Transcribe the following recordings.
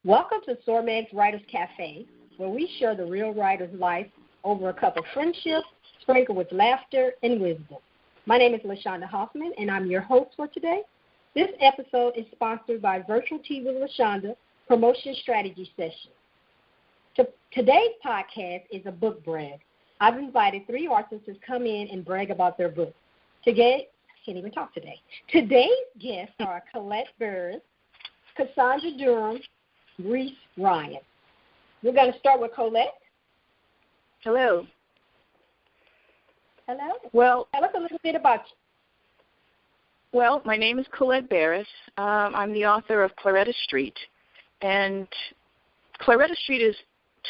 Welcome to Sormeg's Writers Cafe, where we share the real writer's life over a cup of friendship, sprinkled with laughter and wisdom. My name is LaShonda Hoffman, and I'm your host for today. This episode is sponsored by Virtual Tea with LaShonda Promotion Strategy Session. Today's podcast is a book brag. I've invited 3 authors to come in and brag about their book. Today, I can't even talk today. Today's guests are Colette Burris, Cassandra Durham, Reese Ryan. We're going to start with Colette. Hello. Hello. Well, tell us a little bit about you. Well, my name is Colette Burris. I'm the author of Claretta Street. And Claretta Street is,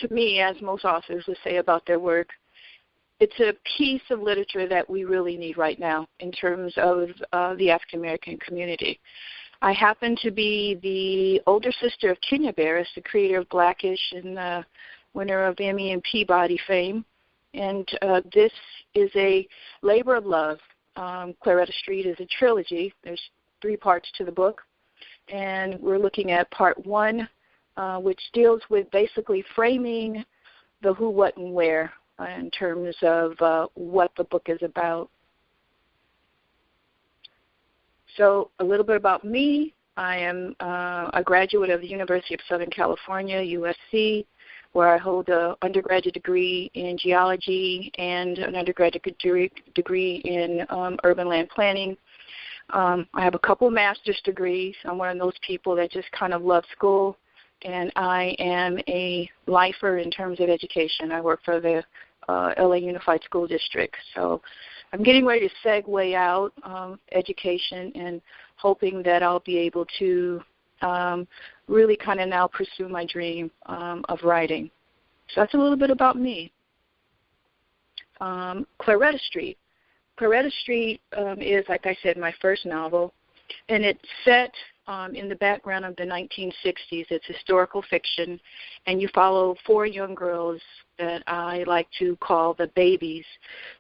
to me, as most authors would say about their work, it's a piece of literature that we really need right now in terms of the African-American community. I happen to be the older sister of Kenya Burris, the creator of Blackish and the winner of Emmy and Peabody fame. And this is a labor of love. Claretta Street is a trilogy. There's 3 parts to the book. And we're looking at part 1, which deals with basically framing the who, what, and where in terms of what the book is about. So a little bit about me. I am a graduate of the University of Southern California, USC, where I hold an undergraduate degree in geology and an undergraduate degree in urban land planning. I have a couple master's degrees. I'm one of those people that just kind of love school, and I am a lifer in terms of education. I work for the LA Unified School District. So I'm getting ready to segue out education and hoping that I'll be able to really kind of now pursue my dream of writing. So that's a little bit about me. Claretta Street. Claretta Street is, like I said, my first novel, and it's set in the background of the 1960s. It's historical fiction, and you follow 4 young girls that I like to call the babies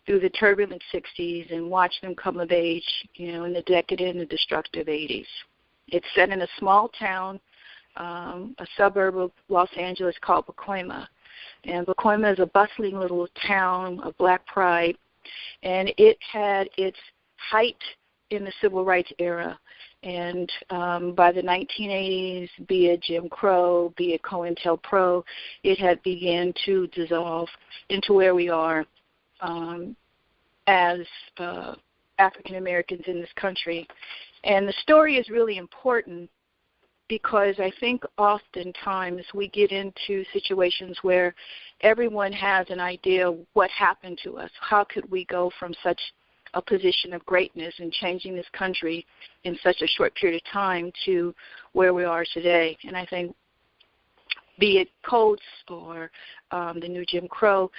through the turbulent 60s and watch them come of age, in the decadent and destructive 80s. It's set in a small town, a suburb of Los Angeles called Pacoima. And Pacoima is a bustling little town of Black pride, and it had its height in the Civil Rights era. And by the 1980s, be it Jim Crow, be it COINTELPRO, it had begun to dissolve into where we are as African Americans in this country. And the story is really important because I think oftentimes we get into situations where everyone has an idea of what happened to us. How could we go from such a position of greatness and changing this country in such a short period of time to where we are today? And I think, be it Coates or the new Jim Crow,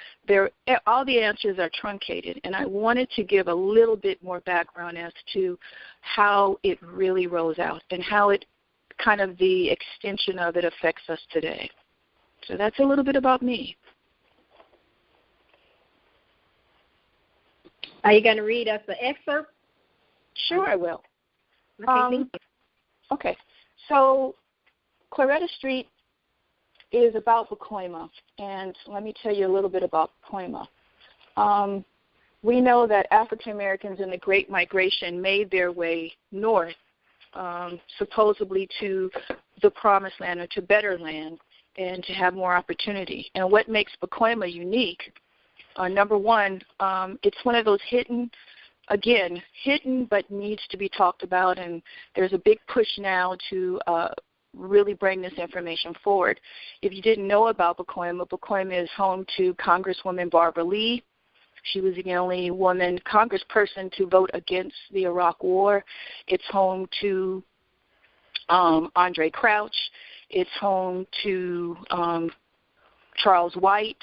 all the answers are truncated. And I wanted to give a little bit more background as to how it really rolls out and how it kind of the extension of it affects us today. So that's a little bit about me. Are you going to read us the excerpt? Sure, I will. Okay, thank you. Okay. So Claretta Street is about Pacoima, and let me tell you a little bit about Pacoima. We know that African Americans in the Great Migration made their way north, supposedly to the promised land or to better land and to have more opportunity. And what makes Pacoima unique, number one, it's one of those hidden but needs to be talked about, and there's a big push now to really bring this information forward. If you didn't know about Pacoima, Pacoima is home to Congresswoman Barbara Lee. She was the only woman congressperson to vote against the Iraq War. It's home to Andre Crouch. It's home to Charles White,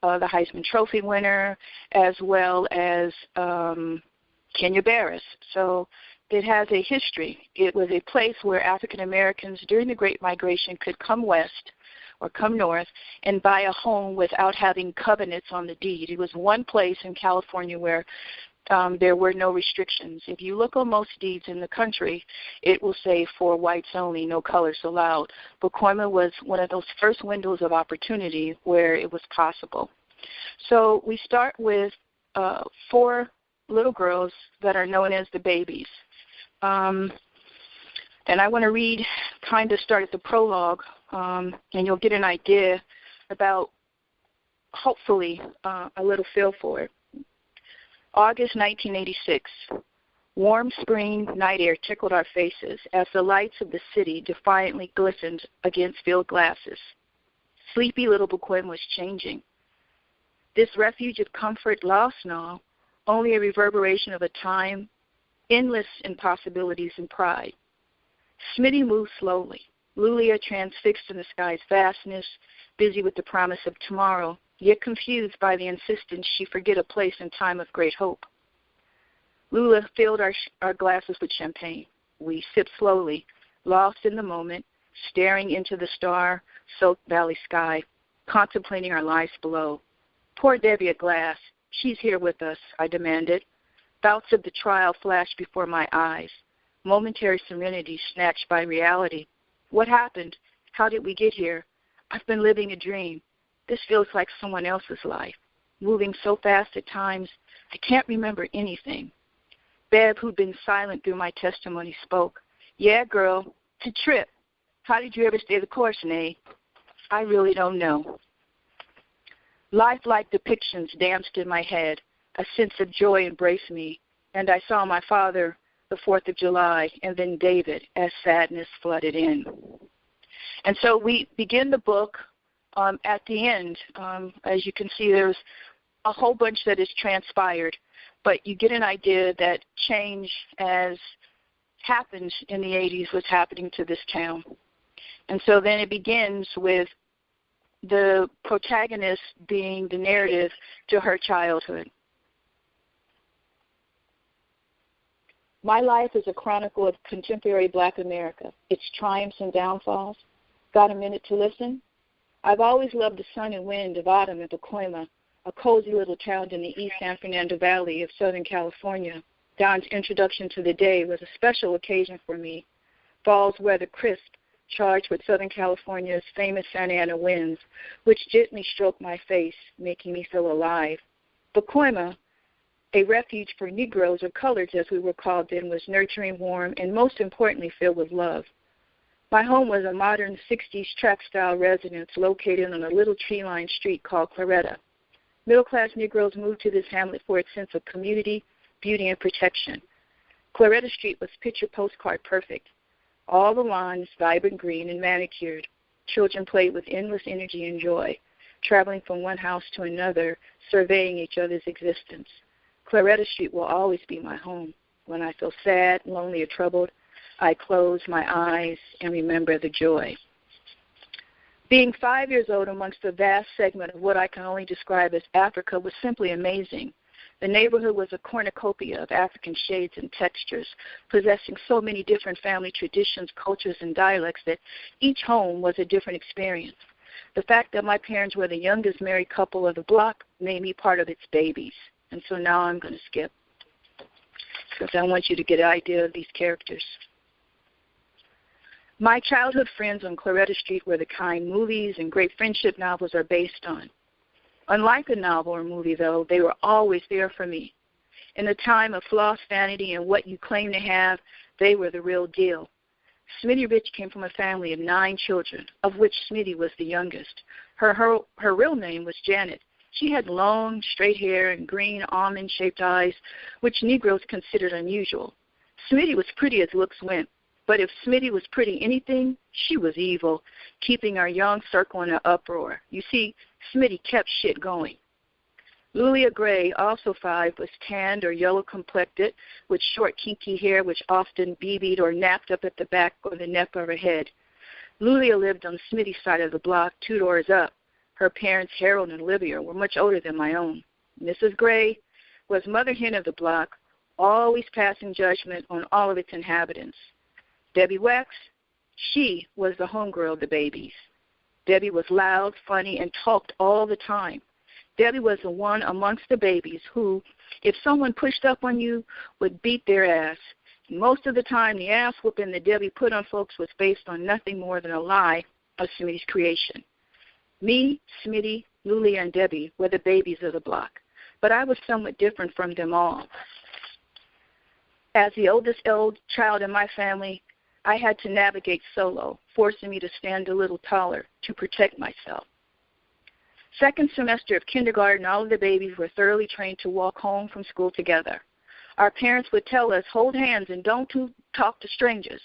the Heisman Trophy winner, as well as Kenya Burris. So it has a history. It was a place where African Americans during the Great Migration could come west or come north and buy a home without having covenants on the deed. It was one place in California where there were no restrictions. If you look on most deeds in the country, it will say for whites only, no colors allowed. Pacoima was one of those first windows of opportunity where it was possible. So we start with 4 little girls that are known as the babies. And I want to read, kind of start at the prologue, and you'll get an idea about, hopefully, a little feel for it. August 1986. Warm spring night air tickled our faces as the lights of the city defiantly glistened against field glasses. Sleepy little Pacoima was changing. This refuge of comfort lost now, only a reverberation of a time, endless in possibilities and pride. Smitty moved slowly, Lulia transfixed in the sky's vastness, busy with the promise of tomorrow, yet confused by the insistence she forget a place in time of great hope. Lula filled our glasses with champagne. We sipped slowly, lost in the moment, staring into the star-soaked valley sky, contemplating our lives below. Pour Debbie a glass. She's here with us, I demanded. Bouts of the trial flashed before my eyes. Momentary serenity snatched by reality. What happened? How did we get here? I've been living a dream. This feels like someone else's life, moving so fast at times, I can't remember anything. Bev, who'd been silent through my testimony, spoke. Yeah, girl, it's a trip. How did you ever stay the course, Nay? I really don't know. Lifelike depictions danced in my head. A sense of joy embraced me, and I saw my father, the 4th of July, and then David, as sadness flooded in. And so we begin the book. At the end, as you can see, there's a whole bunch that has transpired, but you get an idea that change, as happened in the 80s, was happening to this town. And so then it begins with the protagonist being the narrative to her childhood. My life is a chronicle of contemporary Black America, its triumphs and downfalls. Got a minute to listen? I've always loved the sun and wind of autumn in Pacoima, a cozy little town in the East San Fernando Valley of Southern California. Don's introduction to the day was a special occasion for me. Fall's weather crisp, charged with Southern California's famous Santa Ana winds, which gently stroked my face, making me feel alive. Pacoima, a refuge for Negroes or coloreds as we were called then, was nurturing, warm, and most importantly filled with love. My home was a modern 60s tract-style residence located on a little tree-lined street called Claretta. Middle-class Negroes moved to this hamlet for its sense of community, beauty, and protection. Claretta Street was picture postcard perfect. All the lawns vibrant green and manicured. Children played with endless energy and joy, traveling from one house to another, surveying each other's existence. Claretta Street will always be my home. When I feel sad, lonely, or troubled, I close my eyes and remember the joy. Being 5 years old amongst a vast segment of what I can only describe as Africa was simply amazing. The neighborhood was a cornucopia of African shades and textures, possessing so many different family traditions, cultures, and dialects that each home was a different experience. The fact that my parents were the youngest married couple of the block made me part of its babies. And so now I'm going to skip, because I want you to get an idea of these characters. My childhood friends on Claretta Street were the kind movies and great friendship novels are based on. Unlike a novel or movie, though, they were always there for me. In the time of floss vanity and what you claim to have, they were the real deal. Smitty Rich came from a family of 9 children, of which Smitty was the youngest. Her real name was Janet. She had long, straight hair and green, almond-shaped eyes, which Negroes considered unusual. Smitty was pretty as looks went. But if Smitty was pretty anything, she was evil, keeping our young circle in an uproar. You see, Smitty kept shit going. Lulia Gray, also 5, was tanned or yellow-complected, with short, kinky hair which often BB'd or napped up at the back or the neck of her head. Lulia lived on Smitty's side of the block, 2 doors up. Her parents, Harold and Olivia, were much older than my own. Mrs. Gray was mother hen of the block, always passing judgment on all of its inhabitants. Debbie Wax, she was the homegirl of the babies. Debbie was loud, funny, and talked all the time. Debbie was the one amongst the babies who, if someone pushed up on you, would beat their ass. Most of the time, the ass whooping that Debbie put on folks was based on nothing more than a lie of Smitty's creation. Me, Smitty, Lulia, and Debbie were the babies of the block, but I was somewhat different from them all. As the oldest child in my family, I had to navigate solo, forcing me to stand a little taller to protect myself. Second semester of kindergarten, all of the babies were thoroughly trained to walk home from school together. Our parents would tell us, hold hands and don't talk to strangers.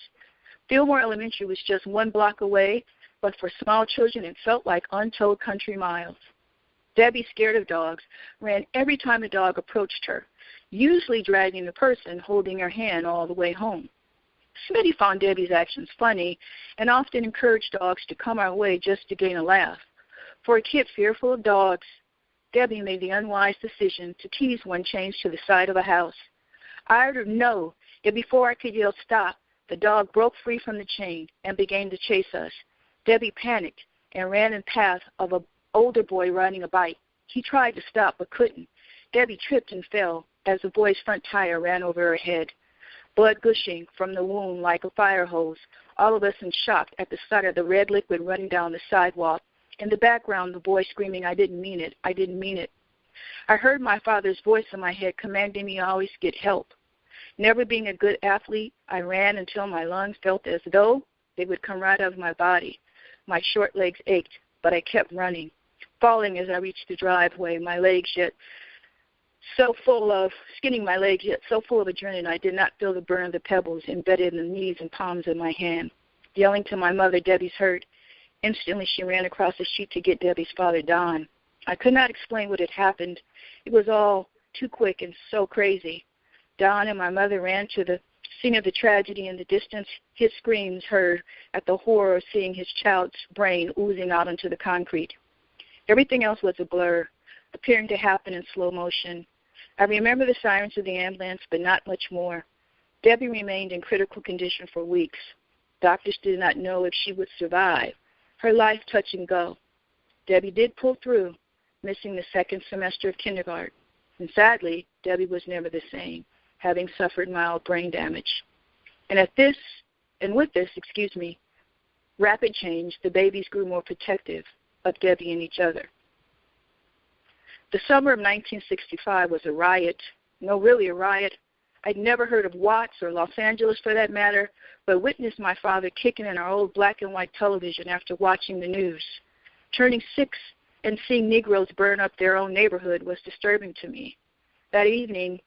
Fillmore Elementary was just 1 block away, but for small children it felt like untold country miles. Debbie, scared of dogs, ran every time a dog approached her, usually dragging the person holding her hand all the way home. Smitty found Debbie's actions funny and often encouraged dogs to come our way just to gain a laugh. For a kid fearful of dogs, Debbie made the unwise decision to tease one chained to the side of a house. I heard her know that before I could yell stop, the dog broke free from the chain and began to chase us. Debbie panicked and ran in path of an older boy riding a bike. He tried to stop but couldn't. Debbie tripped and fell as the boy's front tire ran over her head. Blood gushing from the wound like a fire hose, all of us in shock at the sight of the red liquid running down the sidewalk. In the background, the boy screaming, I didn't mean it, I didn't mean it. I heard my father's voice in my head commanding me always get help. Never being a good athlete, I ran until my lungs felt as though they would come right out of my body. My short legs ached, but I kept running, falling as I reached the driveway, skinning my legs yet so full of adrenaline I did not feel the burn of the pebbles embedded in the knees and palms of my hand. Yelling to my mother, Debbie's hurt. Instantly, she ran across the street to get Debbie's father, Don. I could not explain what had happened. It was all too quick and so crazy. Don and my mother ran to the scene of the tragedy. In the distance, his screams heard at the horror of seeing his child's brain oozing out onto the concrete. Everything else was a blur, appearing to happen in slow motion. I remember the sirens of the ambulance, but not much more. Debbie remained in critical condition for weeks. Doctors did not know if she would survive. Her life touch and go. Debbie did pull through, missing the second semester of kindergarten. And sadly, Debbie was never the same, having suffered mild brain damage. And with this, rapid change, the babies grew more protective of Debbie and each other. The summer of 1965 was a riot. No, really a riot. I'd never heard of Watts or Los Angeles for that matter, but witnessed my father kicking in our old black and white television after watching the news. Turning 6 and seeing Negroes burn up their own neighborhood was disturbing to me. That evening,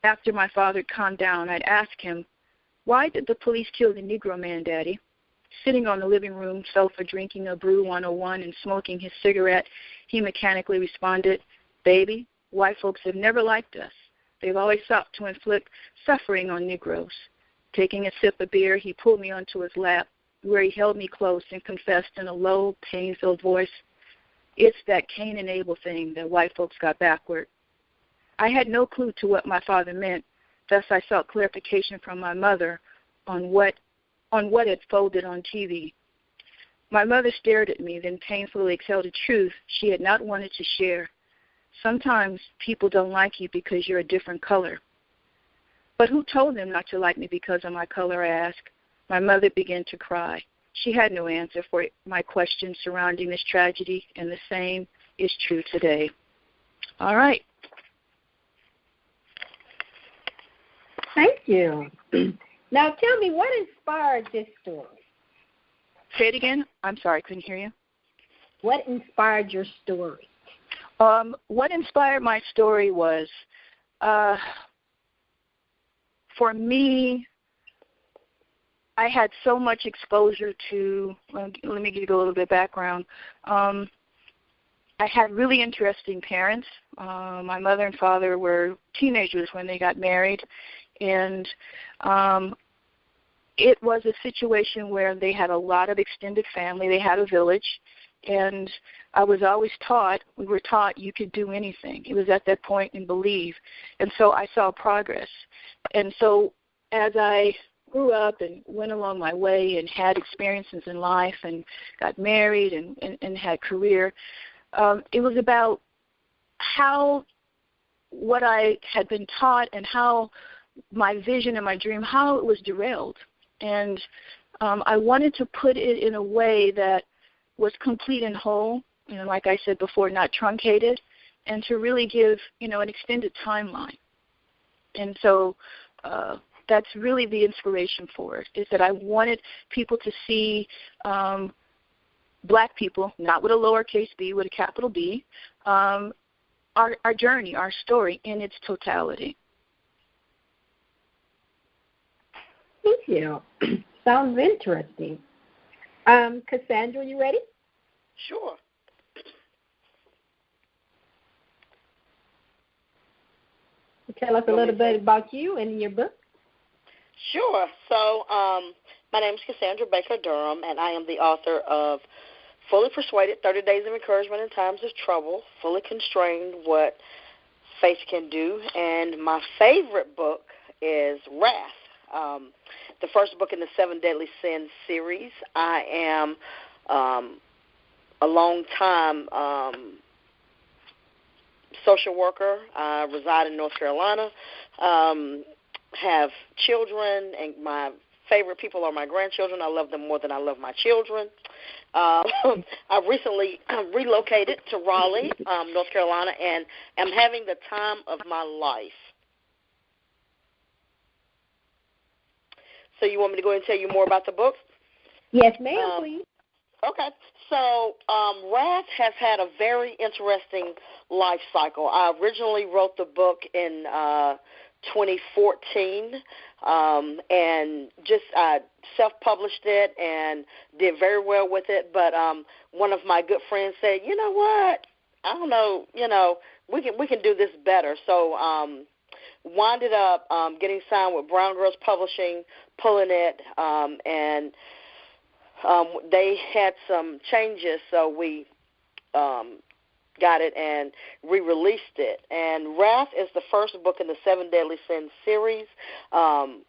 after my father calmed down, I'd ask him, why did the police kill the Negro man, Daddy? Sitting on the living room sofa drinking a Brew 101 and smoking his cigarette, he mechanically responded, baby, white folks have never liked us. They've always sought to inflict suffering on Negroes. Taking a sip of beer, he pulled me onto his lap, where he held me close and confessed in a low, pain-filled voice, it's that Cain and Abel thing that white folks got backward. I had no clue to what my father meant, thus I sought clarification from my mother on what had folded on TV. My mother stared at me, then painfully exhaled a truth she had not wanted to share. Sometimes people don't like you because you're a different color. But who told them not to like me because of my color, I asked. My mother began to cry. She had no answer for my questions surrounding this tragedy, and the same is true today. All right. Thank you. Now tell me, what inspired this story? Say it again. I'm sorry, I couldn't hear you. What inspired your story? What inspired my story was, for me, I had so much exposure to, let me give you a little bit of background. I had really interesting parents. My mother and father were teenagers when they got married, and it was a situation where they had a lot of extended family. They had a village, and I was always taught, we were taught you could do anything. It was at that point in believe. And so I saw progress. And so as I grew up and went along my way and had experiences in life and got married and had career, it was about how what I had been taught and how my vision and my dream, how it was derailed. And I wanted to put it in a way that was complete and whole, like I said before, not truncated, and to really give, an extended timeline. And so that's really the inspiration for it, is that I wanted people to see Black people, not with a lowercase b, with a capital B, our journey, our story in its totality. Thank you. Sounds interesting. Cassandra, you ready? Sure. Tell us a little bit about you and your book. Sure. So my name is Cassandra Durham, and I am the author of Fully Persuaded, 30 Days of Encouragement in Times of Trouble, Fully Constrained, What Faith Can Do. And my favorite book is Wrath, the first book in the 7 Deadly Sins series. I am a long-time social worker. I reside in North Carolina, have children, and my favorite people are my grandchildren. I love them more than I love my children. I recently relocated to Raleigh, North Carolina, and am having the time of my life. So you want me to go ahead and tell you more about the book? Yes, ma'am, please. Okay. So Wrath has had a very interesting life cycle. I originally wrote the book in 2014 and just self-published it and did very well with it. But one of my good friends said, you know what, I don't know, we can do this better. So winded up getting signed with Brown Girls Publishing, pulling it, and they had some changes, so we got it and re-released it. And Wrath is the first book in the 7 Deadly Sins series, and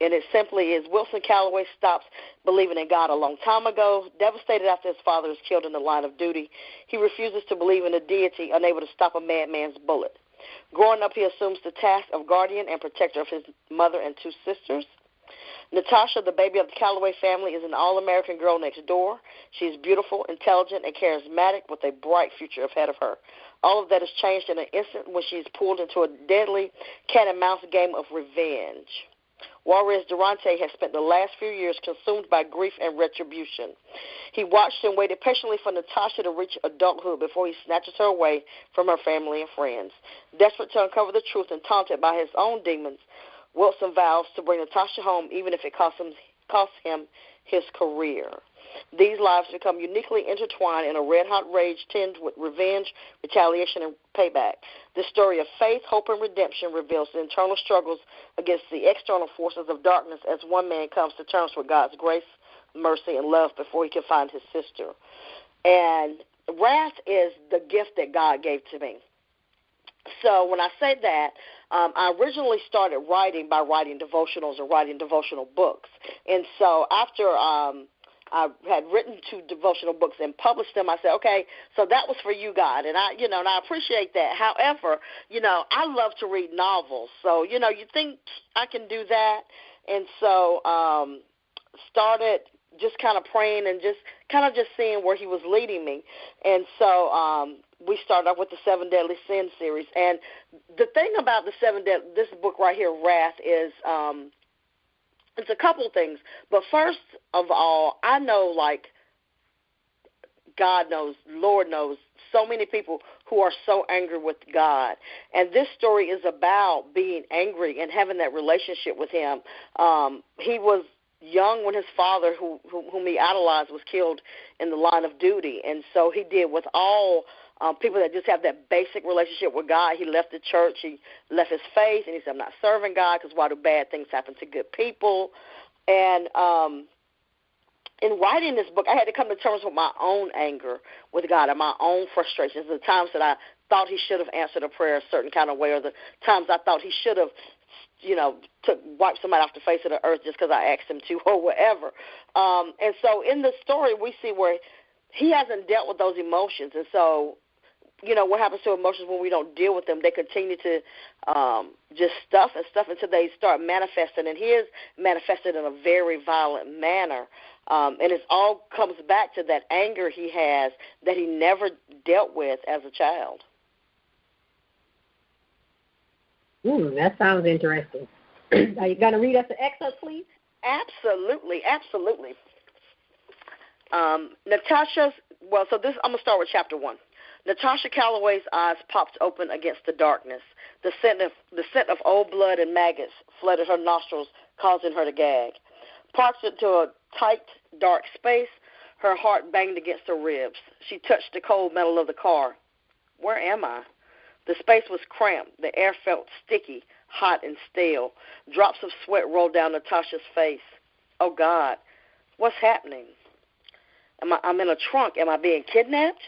it simply is Wilson Calloway stops believing in God a long time ago. Devastated after his father is killed in the line of duty, he refuses to believe in a deity, unable to stop a madman's bullet. Growing up, he assumes the task of guardian and protector of his mother and 2 sisters. Natasha, the baby of the Calloway family, is an all-American girl next door. She's beautiful, intelligent, and charismatic with a bright future ahead of her. All of that is changed in an instant when she's pulled into a deadly cat-and-mouse game of revenge. Juarez Durante has spent the last few years consumed by grief and retribution. He watched and waited patiently for Natasha to reach adulthood before he snatches her away from her family and friends. Desperate to uncover the truth and taunted by his own demons, Wilson vows to bring Natasha home even if it costs him his career. These lives become uniquely intertwined in a red-hot rage tinged with revenge, retaliation, and payback. The story of faith, hope, and redemption reveals the internal struggles against the external forces of darkness as one man comes to terms with God's grace, mercy, and love before he can find his sister. And Wrath is the gift that God gave to me. So when I say that, I originally started writing by writing devotionals or writing devotional books. And so after I had written 2 devotional books and published them, I said, okay, so that was for you, God. And I appreciate that. However, I love to read novels. So, you think I can do that. And so started just kind of praying and just seeing where he was leading me. And so we started off with the 7 Deadly Sins series. And the thing about this book right here, Wrath, is it's a couple things. But first of all, I know, God knows, Lord knows, so many people who are so angry with God. And this story is about being angry and having that relationship with him. He was young when his father, whom he idolized, was killed in the line of duty. And so he did with all people that just have that basic relationship with God. He left the church. He left his faith, and he said, I'm not serving God because why do bad things happen to good people? And in writing this book, I had to come to terms with my own anger with God and my own frustrations, the times that I thought he should have answered a prayer a certain kind of way, or the times I thought he should have, wiped somebody off the face of the earth just because I asked him to or whatever. And so in the story, we see where he hasn't dealt with those emotions. And so, what happens to emotions when we don't deal with them? They continue to just stuff until they start manifesting. And his manifested in a very violent manner. And it all comes back to that anger he has that he never dealt with as a child. That sounds interesting. Are you going to read us an excerpt, please? Absolutely. I'm going to start with chapter 1. Natasha Calloway's eyes popped open against the darkness. The scent of old blood and maggots flooded her nostrils, causing her to gag. Parked into a tight, dark space, her heart banged against her ribs. She touched the cold metal of the car. Where am I? The space was cramped. The air felt sticky, hot, and stale. Drops of sweat rolled down Natasha's face. Oh, God, what's happening? I'm in a trunk. Am I being kidnapped?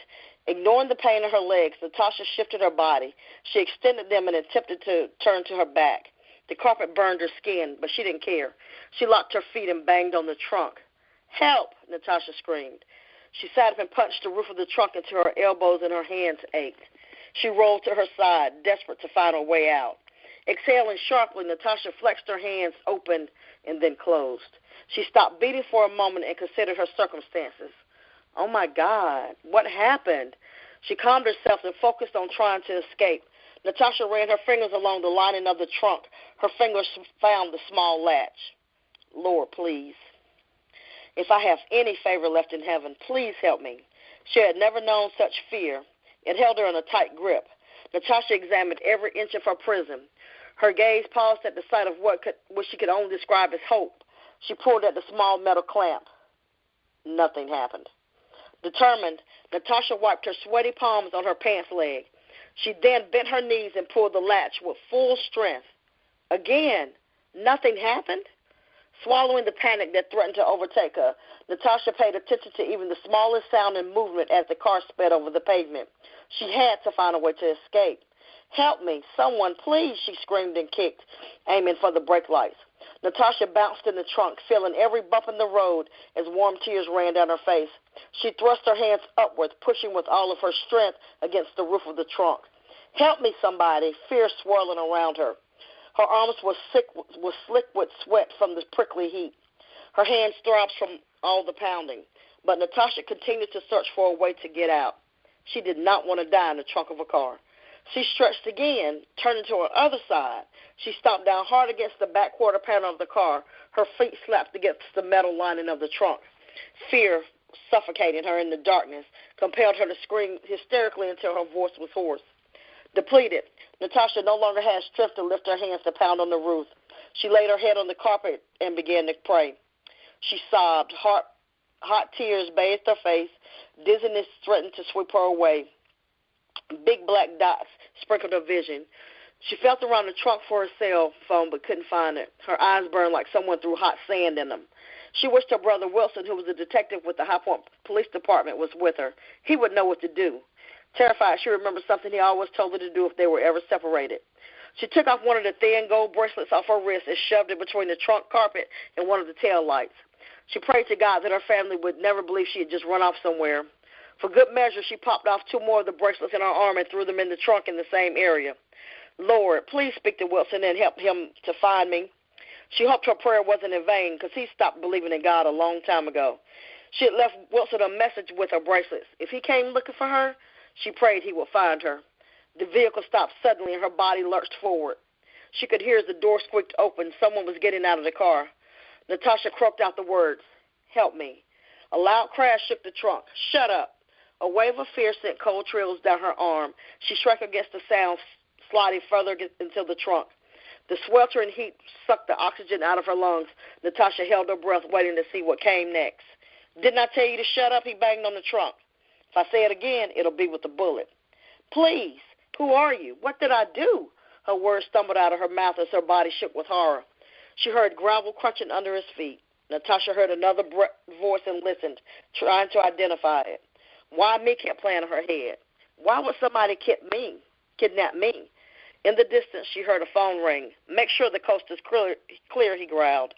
Ignoring the pain in her legs, Natasha shifted her body. She extended them and attempted to turn to her back. The carpet burned her skin, but she didn't care. She locked her feet and banged on the trunk. Help! Natasha screamed. She sat up and punched the roof of the trunk until her elbows and her hands ached. She rolled to her side, desperate to find her way out. Exhaling sharply, Natasha flexed her hands open and then closed. She stopped beating for a moment and considered her circumstances. Oh, my God, what happened? She calmed herself and focused on trying to escape. Natasha ran her fingers along the lining of the trunk. Her fingers found the small latch. Lord, please. If I have any favor left in heaven, please help me. She had never known such fear. It held her in a tight grip. Natasha examined every inch of her prison. Her gaze paused at the sight of what she could only describe as hope. She pulled at the small metal clamp. Nothing happened. Determined, Natasha wiped her sweaty palms on her pants leg. She then bent her knees and pulled the latch with full strength. Again, nothing happened. Swallowing the panic that threatened to overtake her, Natasha paid attention to even the smallest sound and movement as the car sped over the pavement. She had to find a way to escape. Help me, someone, please, she screamed and kicked, aiming for the brake lights. Natasha bounced in the trunk, feeling every bump in the road as warm tears ran down her face. She thrust her hands upward, pushing with all of her strength against the roof of the trunk. Help me, somebody, fear swirling around her. Her arms were slick with sweat from the prickly heat. Her hands throbbed from all the pounding. But Natasha continued to search for a way to get out. She did not want to die in the trunk of a car. She stretched again, turning to her other side. She stomped down hard against the back quarter panel of the car. Her feet slapped against the metal lining of the trunk. Fear, suffocating her in the darkness, compelled her to scream hysterically until her voice was hoarse. Depleted, Natasha no longer had strength to lift her hands to pound on the roof. She laid her head on the carpet and began to pray. She sobbed. Hot tears bathed her face. Dizziness threatened to sweep her away. Big black dots sprinkled her vision. She felt around the trunk for her cell phone but couldn't find it. Her eyes burned like someone threw hot sand in them. She wished her brother Wilson, who was a detective with the High Point Police Department, was with her. He would know what to do. Terrified, she remembered something he always told her to do if they were ever separated. She took off one of the thin gold bracelets off her wrist and shoved it between the trunk carpet and one of the tail lights. She prayed to God that her family would never believe she had just run off somewhere. For good measure, she popped off 2 more of the bracelets in her arm and threw them in the trunk in the same area. Lord, please speak to Wilson and help him to find me. She hoped her prayer wasn't in vain because he stopped believing in God a long time ago. She had left Wilson a message with her bracelets. If he came looking for her, she prayed he would find her. The vehicle stopped suddenly and her body lurched forward. She could hear as the door squeaked open. Someone was getting out of the car. Natasha croaked out the words, "Help me." A loud crash shook the trunk. "Shut up." A wave of fear sent cold chills down her arm. She shrank against the sound, sliding further into the trunk. The sweltering heat sucked the oxygen out of her lungs. Natasha held her breath, waiting to see what came next. "Didn't I tell you to shut up?" He banged on the trunk. "If I say it again, it'll be with a bullet." "Please, who are you? What did I do?" Her words stumbled out of her mouth as her body shook with horror. She heard gravel crunching under his feet. Natasha heard another voice and listened, trying to identify it. Why me kept playing in her head? Why would somebody kidnap me? In the distance, she heard a phone ring. "Make sure the coast is clear," he growled.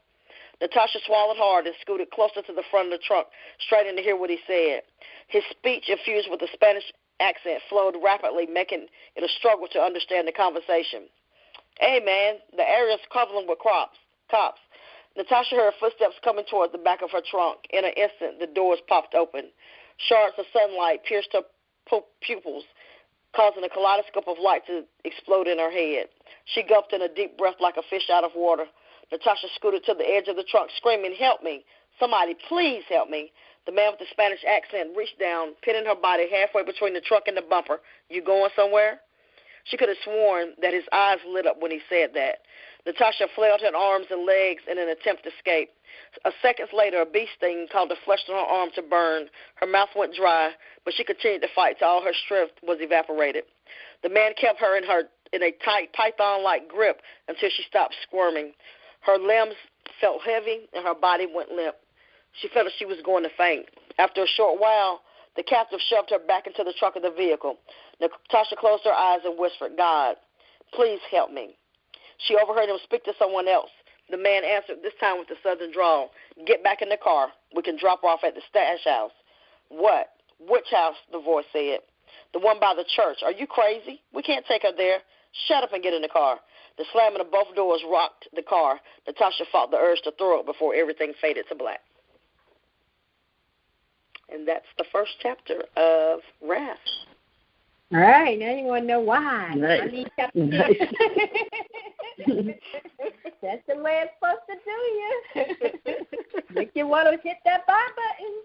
Natasha swallowed hard and scooted closer to the front of the trunk, straining to hear what he said. His speech, infused with a Spanish accent flowed rapidly, making it a struggle to understand the conversation. Hey, man, the area's crumbling with cops. Natasha heard footsteps coming toward the back of her trunk. In an instant, the doors popped open. Shards of sunlight pierced her pupils, causing a kaleidoscope of light to explode in her head. She gulped in a deep breath like a fish out of water. Natasha scooted to the edge of the trunk, screaming, "Help me! Somebody, please help me!" The man with the Spanish accent reached down, pinning her body halfway between the trunk and the bumper. "You going somewhere?" She could have sworn that his eyes lit up when he said that. Natasha flailed her arms and legs in an attempt to escape. Seconds later, a bee sting caused the flesh on her arm to burn. Her mouth went dry, but she continued to fight till all her strength was evaporated. The man kept her in a tight python-like grip until she stopped squirming. Her limbs felt heavy, and her body went limp. She felt that she was going to faint. After a short while, the captive shoved her back into the trunk of the vehicle. Natasha closed her eyes and whispered, "God, please help me." She overheard him speak to someone else. The man answered, this time with a southern drawl, "Get back in the car. We can drop her off at the stash house." "What? Which house?" the voice said. "The one by the church. Are you crazy? We can't take her there. Shut up and get in the car." The slamming of both doors rocked the car. Natasha fought the urge to throw up before everything faded to black. And that's the first chapter of Wrath. All right, now you want to know why. Nice. I need chapter 6. That's the way it's supposed to do you. Make you want to hit that buy button.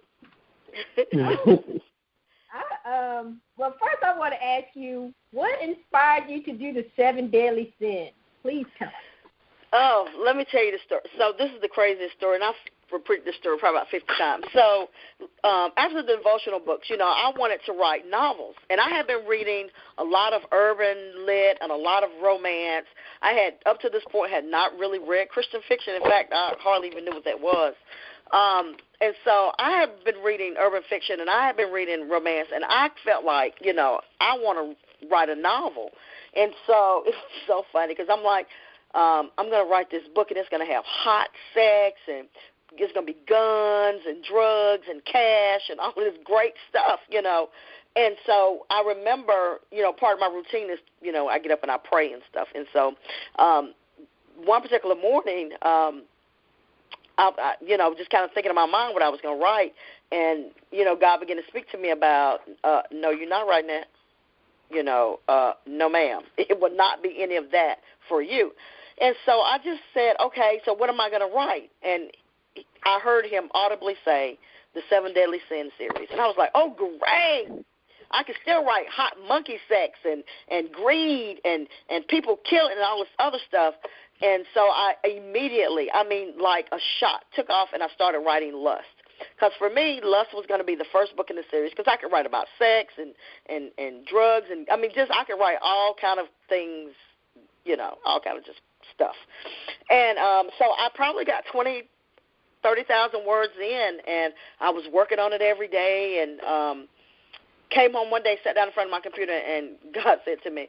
Well, first I want to ask you, what inspired you to do the 7 deadly sins? Please tell us. Oh, let me tell you the story. So this is the craziest story, and I've repeated this story probably about 50 times. So after the devotional books, I wanted to write novels. And I had been reading a lot of urban lit and a lot of romance. I had, up to this point, had not really read Christian fiction. In fact, I hardly even knew what that was. And so I had been reading urban fiction, and I had been reading romance, and I felt like, I want to write a novel. And so it was so funny because I'm like, I'm going to write this book, and it's going to have hot sex, and it's going to be guns and drugs and cash and all this great stuff, And so I remember, part of my routine is, I get up and I pray and stuff. And so one particular morning, I just kind of thinking in my mind what I was going to write, and, God began to speak to me about, no, you're not writing that. No, ma'am. It will not be any of that for you. And so I just said, okay, so what am I going to write? And I heard him audibly say the 7 Deadly Sins series. And I was like, oh, great. I can still write hot monkey sex and greed and people killing and all this other stuff. And so I immediately, like a shot, took off and I started writing Lust. Because for me, Lust was going to be the first book in the series because I could write about sex and drugs. And, I could write all kind of things, all kind of just stuff. And so I probably got 30,000 words in, and I was working on it every day, and came home one day, sat down in front of my computer, and God said to me,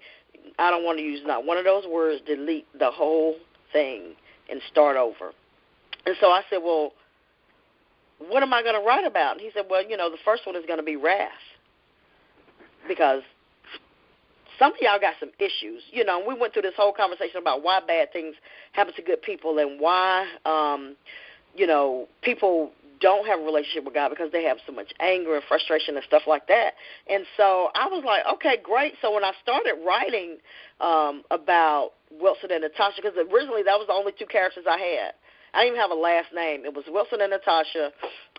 I don't want to use not one of those words, delete the whole thing and start over. And so I said, well, what am I going to write about? And he said, well, the first one is going to be wrath, because some of y'all got some issues. We went through this whole conversation about why bad things happen to good people and why, people don't have a relationship with God because they have so much anger and frustration and stuff like that. And so I was like, okay, great. So when I started writing about Wilson and Natasha, because originally that was the only 2 characters I had. I didn't even have a last name. It was Wilson and Natasha.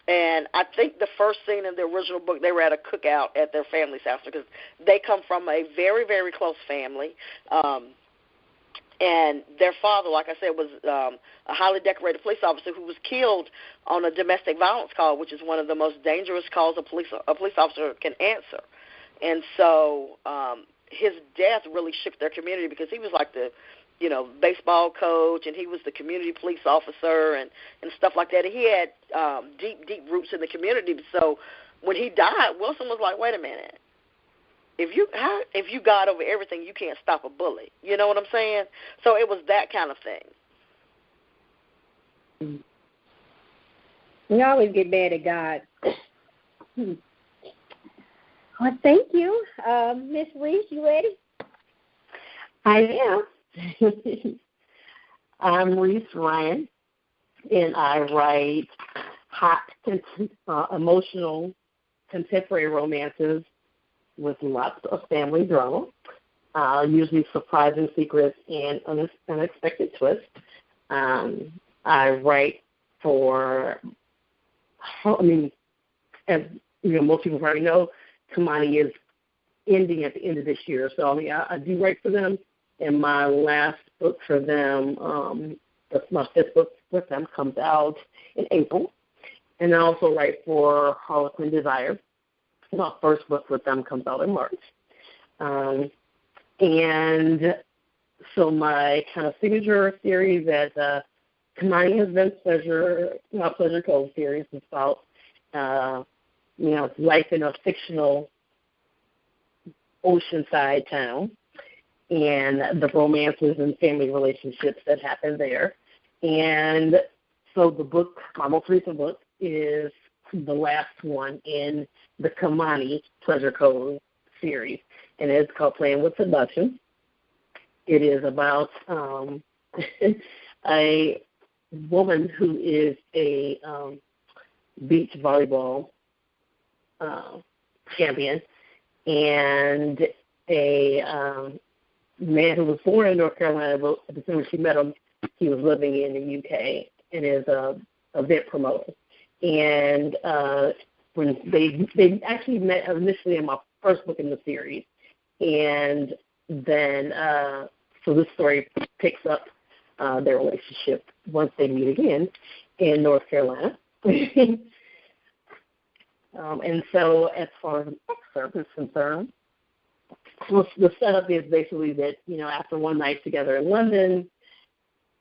And I think the first scene in the original book, they were at a cookout at their family's house because they come from a very, very close family. And their father, like I said, was a highly decorated police officer who was killed on a domestic violence call, which is one of the most dangerous calls a police officer can answer. And so his death really shook their community because he was like the, baseball coach, and he was the community police officer and stuff like that. And he had deep, deep roots in the community. So when he died, Wilson was like, wait a minute. If you God over everything, you can't stop a bullet. You know what I'm saying? So it was that kind of thing. We always get mad at God. Well, thank you. Miss Reese, you ready? I am. I'm Reese Ryan, and I write hot, emotional, contemporary romances with lots of family drama, usually surprising secrets and unexpected twists. I write for, as most people probably know, Kamani is ending at the end of this year. So, I do write for them, and my last book for them, my fifth book with them, comes out in April. And I also write for Harlequin Desire. My first book with them comes out in March. And so my kind of signature series at Kamani has been my Pleasure Cove series. It's about, life in a fictional oceanside town and the romances and family relationships that happen there. And so the book, my most recent book, is the last one in the Kamani Pleasure Cove series, and it's called Playing with Seduction. It is about a woman who is a beach volleyball champion and a man who was born in North Carolina, but as soon as she met him, he was living in the UK and is a event promoter. And when they actually met initially in my first book in the series, and then so this story picks up their relationship once they meet again in North Carolina. And so as far as an excerpt is concerned, the setup is basically that, after one night together in London,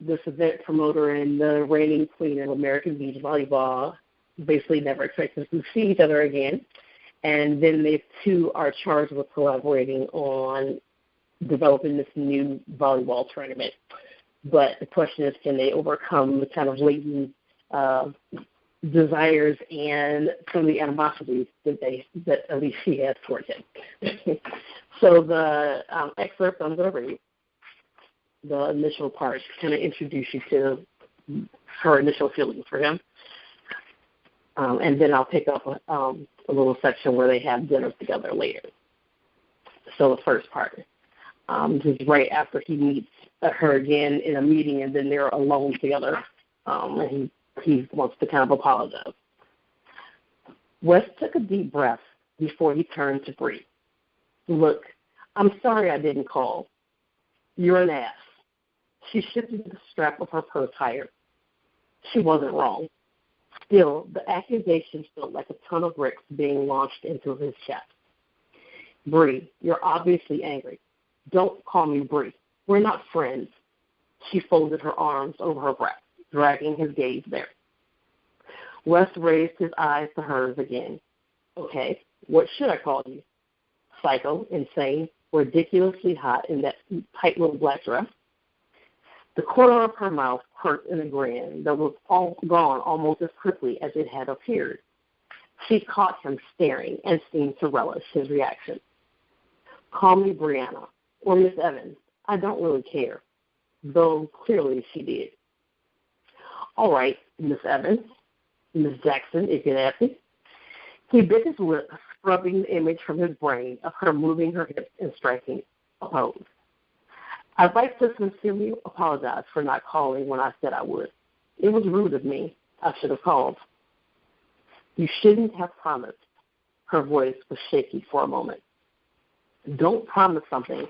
this event promoter and the reigning queen of American beach volleyball basically never expected to see each other again. And then they two are charged with collaborating on developing this new volleyball tournament. But the question is, can they overcome the kind of latent desires and some of the animosities that at least she has towards him? So the excerpt I'm going to read, the initial part, kind of introduce you to her initial feelings for him. And then I'll pick up a little section where they have dinner together later. So the first part, just right after he meets her again in a meeting, and then they're alone together, and he wants to kind of apologize. Wes took a deep breath before he turned to breathe. Look, I'm sorry I didn't call. You're an ass. She shifted the strap of her purse higher. She wasn't wrong. Still, the accusation felt like a ton of bricks being launched into his chest. Bree, you're obviously angry. Don't call me Bree. We're not friends. She folded her arms over her breast, dragging his gaze there. Wes raised his eyes to hers again. Okay, what should I call you? Psycho, insane, ridiculously hot in that tight little black dress? The corner of her mouth hurt in a grin that was all gone almost as quickly as it had appeared. She caught him staring and seemed to relish his reaction. Call me Brianna or Miss Evans. I don't really care, though clearly she did. All right, Miss Evans, Miss Jackson, if you'd ask me. He bit his lip, scrubbing the image from his brain of her moving her hips and striking a pose. I'd like to sincerely apologize for not calling when I said I would. It was rude of me. I should have called. You shouldn't have promised. Her voice was shaky for a moment. Don't promise something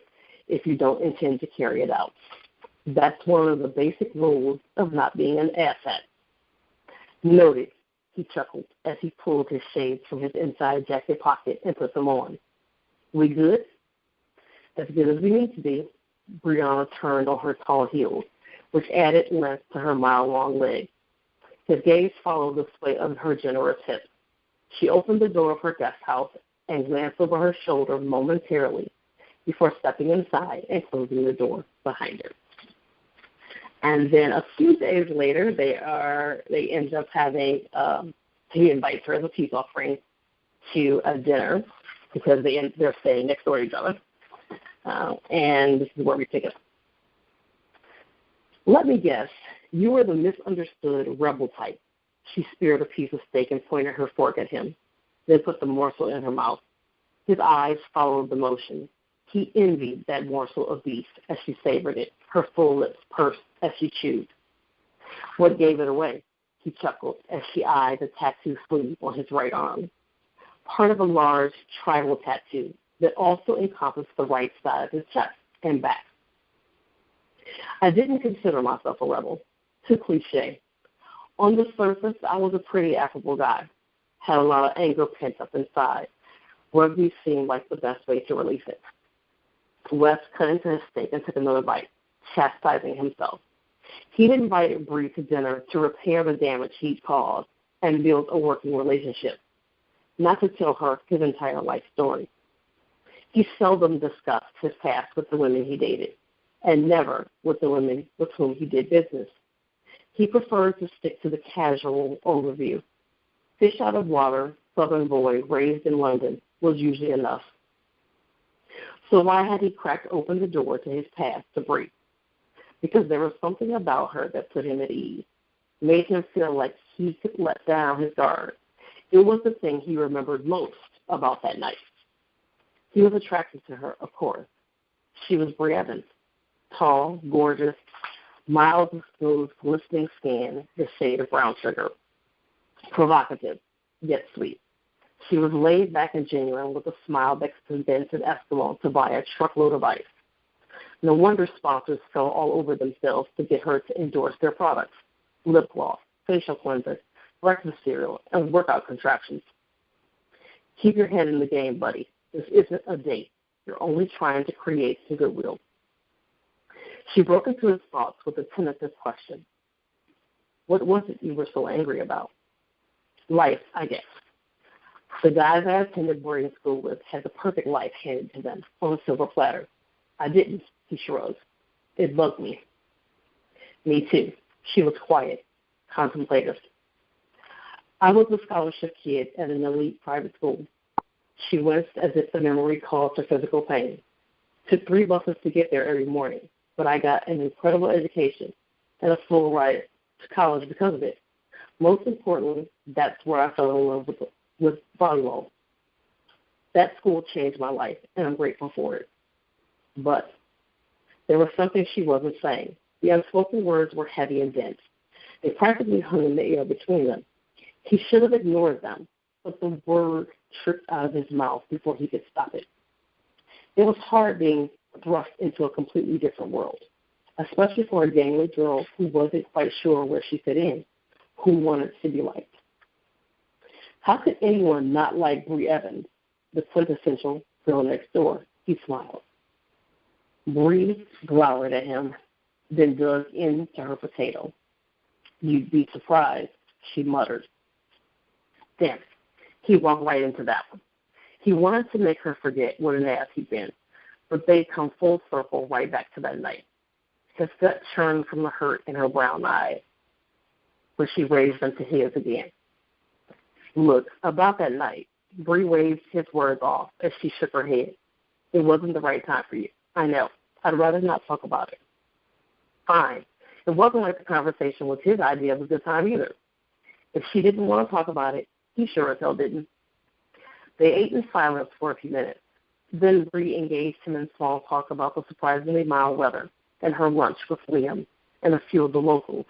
if you don't intend to carry it out. That's one of the basic rules of not being an asset. Noted, he chuckled as he pulled his shades from his inside jacket pocket and put them on. We good? As good as we need to be. Brianna turned on her tall heels, which added length to her mile-long legs. His gaze followed the sway of her generous hips. She opened the door of her guest house and glanced over her shoulder momentarily before stepping inside and closing the door behind her. And then a few days later, they end up having, he invites her as a peace offering to a dinner because they're staying next door to each other. And this is where we pick it up. Let me guess, you were the misunderstood rebel type. She speared a piece of steak and pointed her fork at him, then put the morsel in her mouth. His eyes followed the motion. He envied that morsel of beef as she savored it, her full lips pursed as she chewed. What gave it away? He chuckled as she eyed the tattoo sleeve on his right arm, part of a large tribal tattoo that also encompassed the right side of his chest and back. I didn't consider myself a rebel. Too cliche. On the surface, I was a pretty affable guy. Had a lot of anger pent up inside. Rugby seemed like the best way to release it. Wes cut into his steak and took another bite, chastising himself. He'd invited Bree to dinner to repair the damage he'd caused and build a working relationship, not to tell her his entire life story. He seldom discussed his past with the women he dated, and never with the women with whom he did business. He preferred to stick to the casual overview. Fish out of water, Southern boy raised in London was usually enough. So why had he cracked open the door to his past to Bree? Because there was something about her that put him at ease, made him feel like he could let down his guard. It was the thing he remembered most about that night. He was attracted to her, of course. She was Bree Evans, tall, gorgeous, miles of smooth, glistening skin, the shade of brown sugar. Provocative, yet sweet. She was laid back and genuine with a smile that convinced an Eskimo to buy a truckload of ice. No wonder sponsors fell all over themselves to get her to endorse their products: lip gloss, facial cleanser, breakfast cereal, and workout contraptions. Keep your head in the game, buddy. This isn't a date. You're only trying to create some goodwill. She broke into his thoughts with a tentative question. What was it you were so angry about? Life, I guess. The guys I attended boarding school with had the perfect life handed to them on a silver platter. I didn't, he shrugged. It bugged me. Me too. She was quiet, contemplative. I was a scholarship kid at an elite private school. She winced as if the memory caused her physical pain. Took 3 buses to get there every morning, but I got an incredible education and a full ride to college because of it. Most importantly, that's where I fell in love with volleyball. That school changed my life, and I'm grateful for it. But there was something she wasn't saying. The unspoken words were heavy and dense. They practically hung in the air between them. He should have ignored them, but the word tripped out of his mouth before he could stop it. It was hard being thrust into a completely different world, especially for a gangly girl who wasn't quite sure where she fit in, who wanted to be liked. How could anyone not like Bree Evans, the quintessential girl next door? He smiled. Bree glowered at him, then dug into her potato. You'd be surprised, she muttered. Then he walked right into that one. He wanted to make her forget what an ass he'd been, but they'd come full circle right back to that night. His gut churned from the hurt in her brown eyes when she raised them to his again. Look, about that night, Bree waved his words off as she shook her head. It wasn't the right time for you. I know. I'd rather not talk about it. Fine. It wasn't like the conversation was his idea of a good time either. If she didn't want to talk about it, he sure as hell didn't. They ate in silence for a few minutes. Then Bree engaged him in small talk about the surprisingly mild weather and her lunch with Liam and a few of the locals.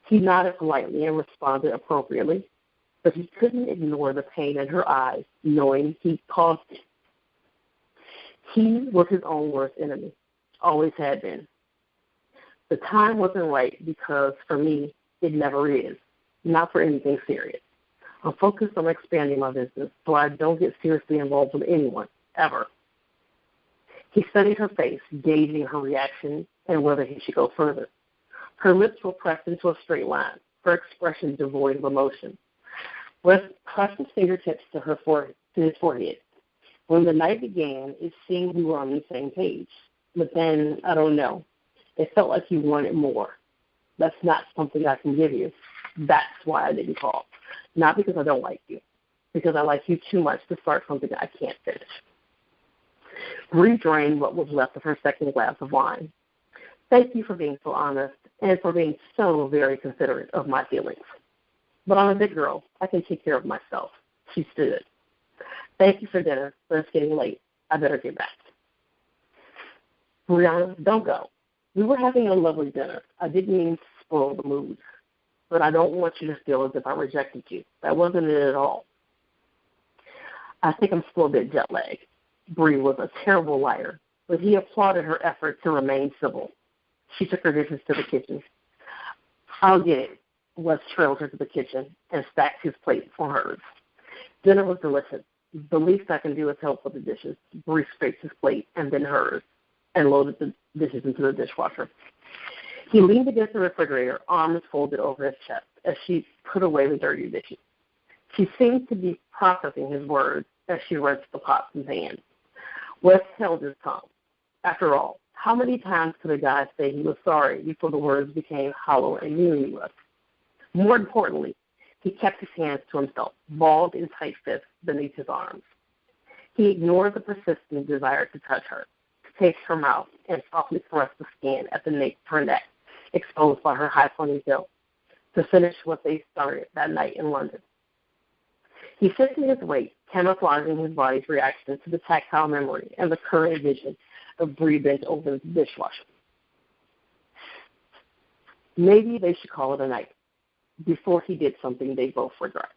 He nodded politely and responded appropriately, but he couldn't ignore the pain in her eyes, knowing he caused it. He was his own worst enemy, always had been. The time wasn't right because, for me, it never is, not for anything serious. I'm focused on expanding my business so I don't get seriously involved with anyone, ever. He studied her face, gauging her reaction and whether he should go further. Her lips were pressed into a straight line, her expression devoid of emotion. Wes pressed his fingertips to his forehead. When the night began, it seemed we were on the same page. But then, I don't know, it felt like you wanted more. That's not something I can give you. That's why I didn't call. Not because I don't like you, because I like you too much to start something I can't finish. Bree drained what was left of her second glass of wine. Thank you for being so honest and for being so very considerate of my feelings. But I'm a big girl. I can take care of myself. She stood. Thank you for dinner, but it's getting late. I better get back. Brianna, don't go. We were having a lovely dinner. I didn't mean to spoil the mood, but I don't want you to feel as if I rejected you. That wasn't it at all. I think I'm still a bit jet-lagged. Bree was a terrible liar, but he applauded her effort to remain civil. She took her dishes to the kitchen. I'll get it. Wes trailed her to the kitchen and stacked his plate for hers. Dinner was delicious. The least I can do is help with the dishes. Bree scraped his plate and then hers and loaded the dishes into the dishwasher. He leaned against the refrigerator, arms folded over his chest, as she put away the dirty dishes. She seemed to be processing his words as she rinsed the pots and pans. Wes held his tongue. After all, how many times could a guy say he was sorry before the words became hollow and meaningless? More importantly, he kept his hands to himself, balled in tight fists beneath his arms. He ignored the persistent desire to touch her, to taste her mouth, and softly caress the skin at the nape of her neck, exposed by her high ponytail, to finish what they started that night in London. He shifted his weight, camouflaging his body's reaction to the tactile memory and the current vision of Bree bent over the dishwasher. Maybe they should call it a night, before he did something they both regret.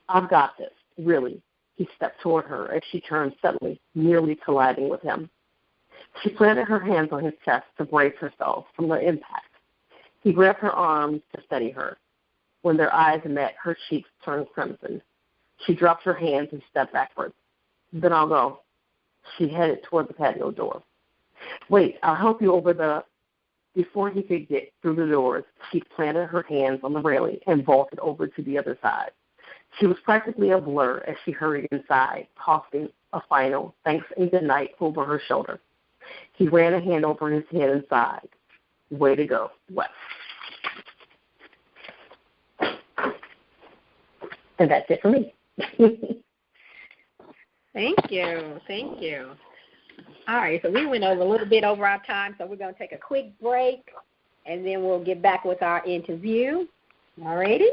I've got this, really. He stepped toward her as she turned suddenly, nearly colliding with him. She planted her hands on his chest to brace herself from the impact. He grabbed her arms to steady her. When their eyes met, her cheeks turned crimson. She dropped her hands and stepped backwards. Then I'll go. She headed toward the patio door. Wait, I'll help you over the... Before he could get through the doors, she planted her hands on the railing and vaulted over to the other side. She was practically a blur as she hurried inside, tossing a final thanks and good night over her shoulder. He ran a hand over his head and sighed. Way to go, Wes. And that's it for me. Thank you. Thank you. All right, so we went over a little bit over our time, so we're going to take a quick break, and then we'll get back with our interview. All righty?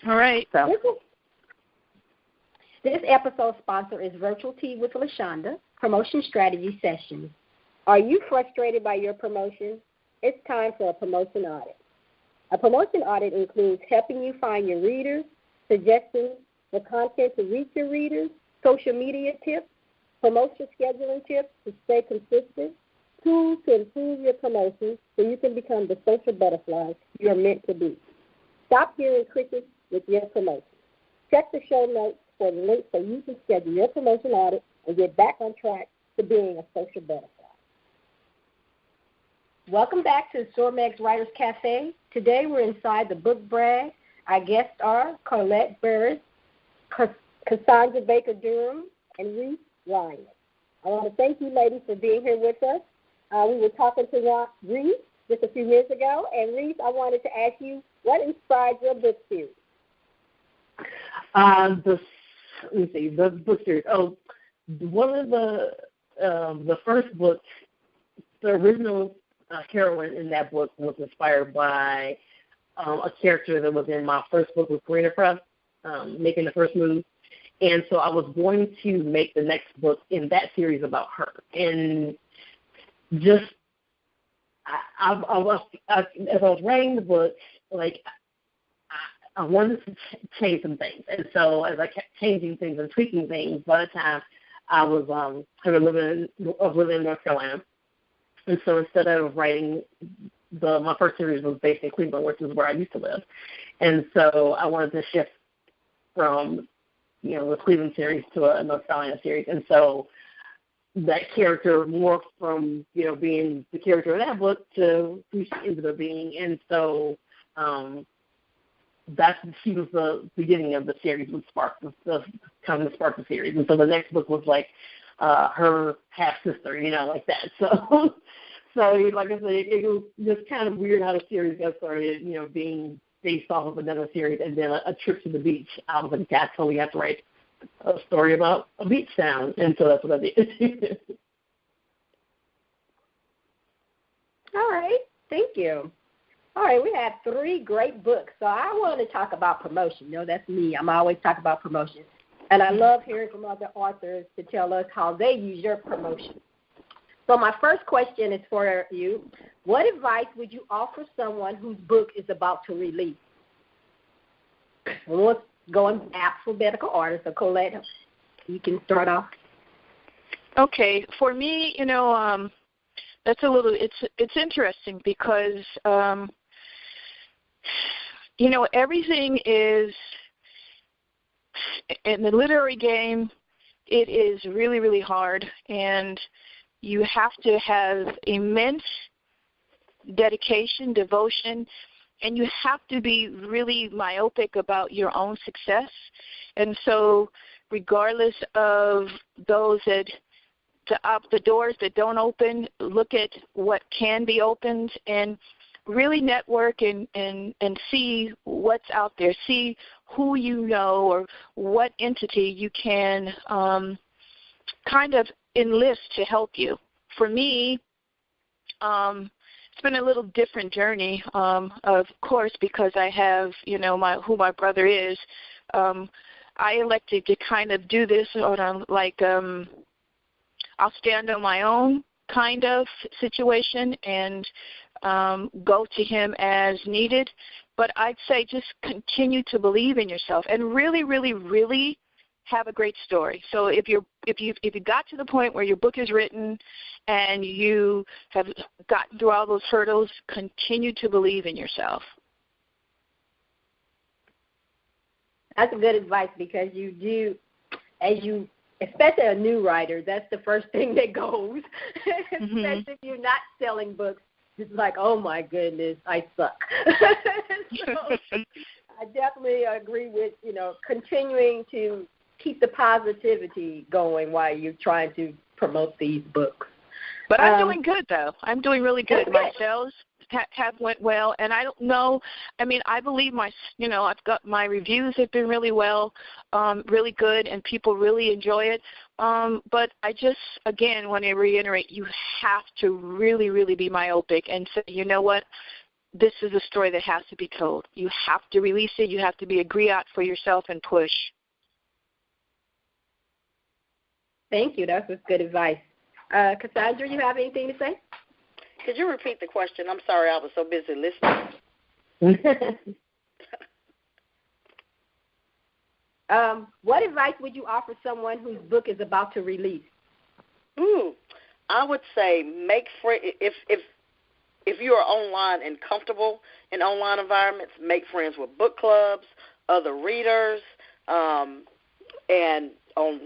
All right. So this episode sponsor is Virtual Tea with LaShonda, Promotion Strategy Sessions. Are you frustrated by your promotion? It's time for a promotion audit. A promotion audit includes helping you find your readers, suggesting the content to reach your readers, social media tips, promotion scheduling tips to stay consistent, tools to improve your promotion so you can become the social butterfly you are meant to be. Stop hearing crickets with your promotion. Check the show notes for the link so you can schedule your promotion audit and get back on track to being a social butterfly. Welcome back to Sormeg's Writers Cafe. Today we're inside the book brag. Our guests are Colette Burris, Cassandra Durham, and Reese Ryan. I want to thank you, ladies, for being here with us. We were talking to Reese just a few minutes ago, and Reese, I wanted to ask you, what inspired your book series? The book series. Oh, one of the first books, the original heroine in that book was inspired by a character that was in my first book with Karina Press, Making the First Move. And so I was going to make the next book in that series about her. And just as I was writing the book, like I wanted to change some things. And so as I kept changing things and tweaking things, by the time I was living in North Carolina. And so instead of writing my first series was based in Cleveland, which is where I used to live. And so I wanted to shift from the Cleveland series to a North Carolina series. And so that character morphed from, being the character in that book to who she ended up being. And so she was the beginning of the series, would spark the series. And so the next book was like her half-sister, like that. So like I said, it was just kind of weird how the series got started, being based off of another series, and then a trip to the beach. I was like, that's how we have to write a story about a beach town, and so that's what I did. All right, thank you. All right, we have 3 great books, so I want to talk about promotion. You know, that's me. I'm always talking about promotion, and I love hearing from other authors to tell us how they use your promotion. So my first question is for you. What advice would you offer someone whose book is about to release? Well, let's go in alphabetical order. So, Colette, you can start off. Okay. For me, you know, that's a little, it's interesting because, you know, everything is, in the literary game, it is really, really hard, and you have to have immense dedication, devotion, and you have to be really myopic about your own success. And so regardless of those that, the doors that don't open, look at what can be opened and really network and see what's out there, see who you know or what entity you can kind of enlist to help you. For me, it's been a little different journey, of course, because I have, you know, who my brother is. I elected to kind of do this on a, I'll stand on my own kind of situation and go to him as needed. But I'd say just continue to believe in yourself and really, really, really have a great story. So if you got to the point where your book is written and you have gotten through all those hurdles, continue to believe in yourself. That's a good advice because you do, especially a new writer, that's the first thing that goes. Especially if you're not selling books, it's like, oh my goodness, I suck. So I definitely agree with, you know, continuing to keep the positivity going while you're trying to promote these books. But I'm doing good, though. I'm doing really good. My sales have went well, and I don't know. I mean, I believe I've got my reviews have been really well, really good, and people really enjoy it. But I just, again, want to reiterate, you have to really, really be myopic and say, you know what? This is a story that has to be told. You have to release it. You have to be a griot for yourself and push. Thank you. That's good advice. Cassandra, you have anything to say? Could you repeat the question? I'm sorry, I was so busy listening. What advice would you offer someone whose book is about to release? I would say make friends. If you are online and comfortable in online environments, make friends with book clubs, other readers, and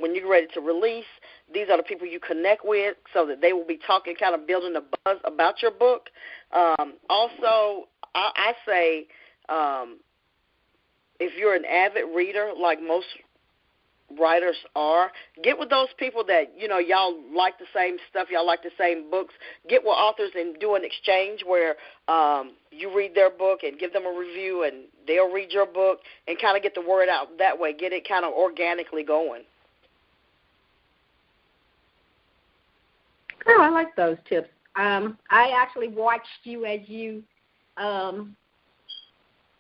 when you're ready to release, these are the people you connect with so that they will be talking, kind of building a buzz about your book. Also, I say if you're an avid reader, like most writers are, get with those people that, you know, y'all like the same stuff, y'all like the same books. Get with authors and do an exchange where you read their book and give them a review and they'll read your book and kind of get the word out that way, get it kind of organically going. Oh, I like those tips. I actually watched you as you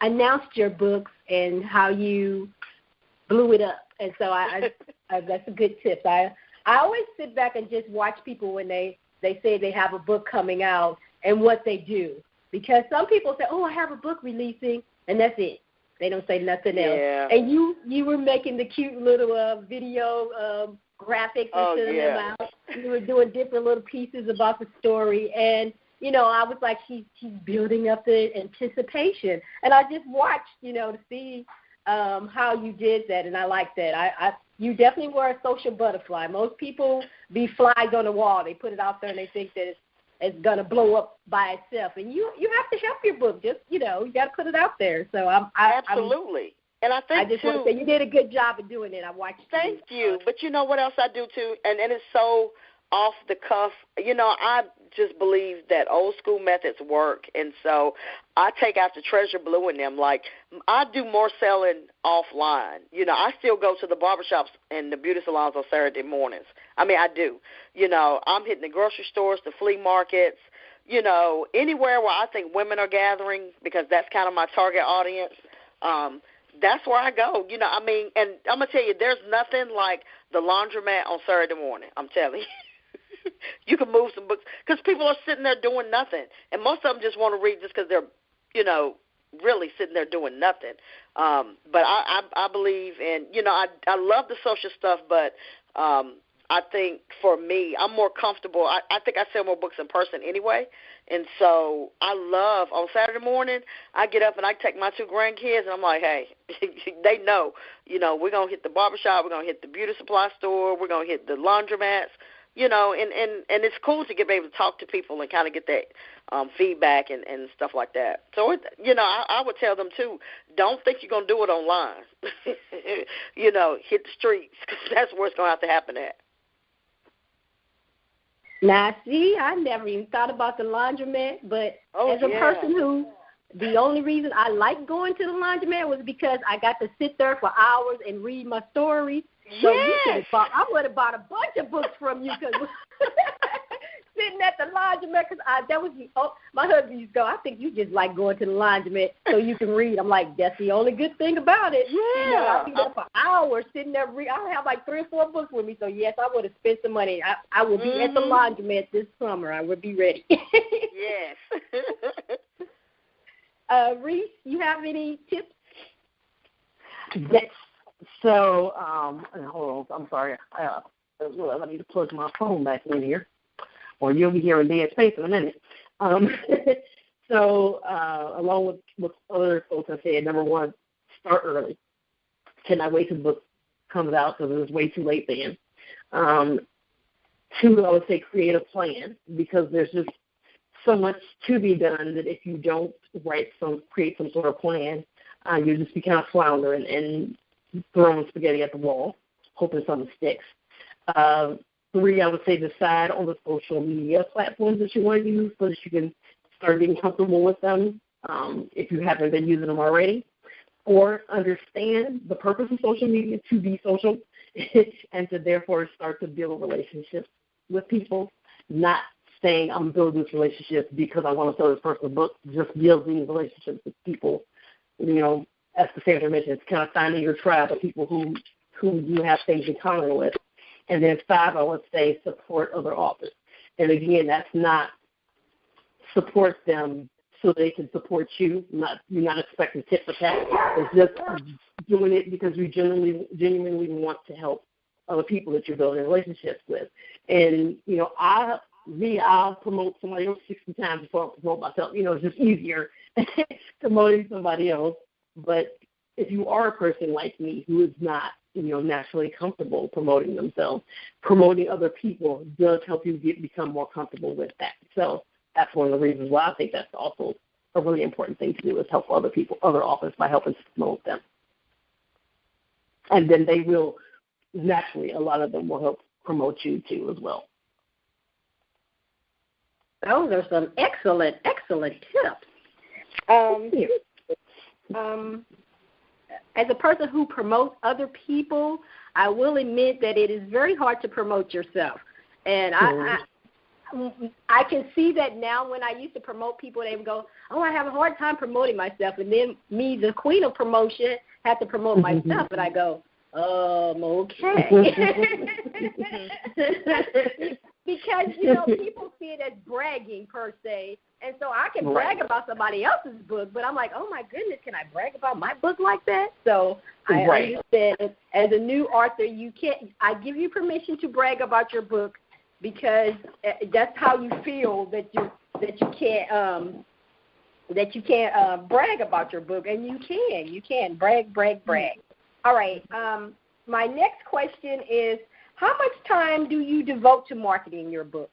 announced your books and how you blew it up. And so that's a good tip. I always sit back and just watch people when they say they have a book coming out and what they do. Because some people say, oh, I have a book releasing, and that's it. They don't say nothing else. Yeah. And you were making the cute little video graphics and sending them out. You were doing different little pieces about the story. And, you know, I was like, she's building up the anticipation. And I just watched, you know, to see how you did that, and I like that. You definitely were a social butterfly. Most people be flies on the wall. They put it out there and they think that it's going to blow up by itself. And you have to help your book. Just, you know, you got to put it out there. So Absolutely. And I think, I just want to say you did a good job of doing it. I watched you. Thank you. But you know what else I do, too? And it's so off the cuff. I just believe that old school methods work, and so I take out the treasure blue in them. Like, I do more selling offline. I still go to the barbershops and the beauty salons on Saturday mornings. I mean, I do. I'm hitting the grocery stores, the flea markets, anywhere where I think women are gathering, because that's kind of my target audience. That's where I go. And I'm going to tell you, there's nothing like the laundromat on Saturday morning. I'm telling you. You can move some books, because people are sitting there doing nothing. And most of them just want to read just because they're, really sitting there doing nothing. But I believe in, I love the social stuff, but I think for me, I'm more comfortable. I think I sell more books in person anyway. And so I love, on Saturday morning, I get up and I take my 2 grandkids, and I'm like, hey, they know, we're going to hit the barbershop, we're going to hit the beauty supply store, we're going to hit the laundromats, and it's cool to be able to talk to people and kind of get that feedback and stuff like that. So, I would tell them, too, don't think you're going to do it online. Hit the streets, because that's where it's going to have to happen at. Now, see, I never even thought about the laundromat, but as a person who, the only reason I like going to the laundromat was because I got to sit there for hours and read my stories. So I would have bought a bunch of books from you, because sitting at the laundromat, because that was my husband used to go, I think you just like going to the laundromat so you can read. I'm like, that's the only good thing about it. I be there for hours sitting there reading. I have like 3 or 4 books with me, so yes, I would have spent some money. I would be at the laundromat this summer. I would be ready. Yes. Reese, you have any tips? Yes. So, hold on, I'm sorry. I need to plug my phone back in here, or you'll be hearing dead space in a minute. So, along with other folks I said, number 1, start early. Cannot wait till the book comes out, because it was way too late then. 2, I would say create a plan, because there's just so much to be done that if you don't create some sort of plan, you just be kind of floundering and throwing spaghetti at the wall, hoping something sticks. 3, I would say decide on the social media platforms that you want to use so that you can start getting comfortable with them if you haven't been using them already. 4, understand the purpose of social media, to be social, and to therefore start to build relationships with people, not saying I'm building this relationship because I want to sell this person a book, just building relationships with people. As Cassandra mentioned, it's kind of finding your tribe of people who you have things in common with. And then 5, I would say support other authors. And again, that's not support them so they can support you. You're not expecting tit for tat. It's just doing it because you genuinely want to help other people that you're building relationships with. And, I'll promote somebody else 60 times before I promote myself. It's just easier promoting somebody else. But if you are a person like me who is not, naturally comfortable promoting themselves, promoting other people does help you become more comfortable with that. So that's one of the reasons why I think that's also a really important thing to do, is help other people, other authors, by helping to promote them. And then they will, naturally, a lot of them will help promote you too as well. Those are some excellent tips. As a person who promotes other people, I will admit that it is very hard to promote yourself. And I can see that now. When I used to promote people, they would go, I have a hard time promoting myself. And then me, the queen of promotion, have to promote myself. And I go, okay. Because, people see it as bragging per se. And so I can brag about somebody else's book, but I'm like, oh, my goodness, can I brag about my book like that? So I understand, as a new author, I give you permission to brag about your book, because that's how you feel that you can't brag about your book, and you can brag. All right. My next question is, how much time do you devote to marketing your book?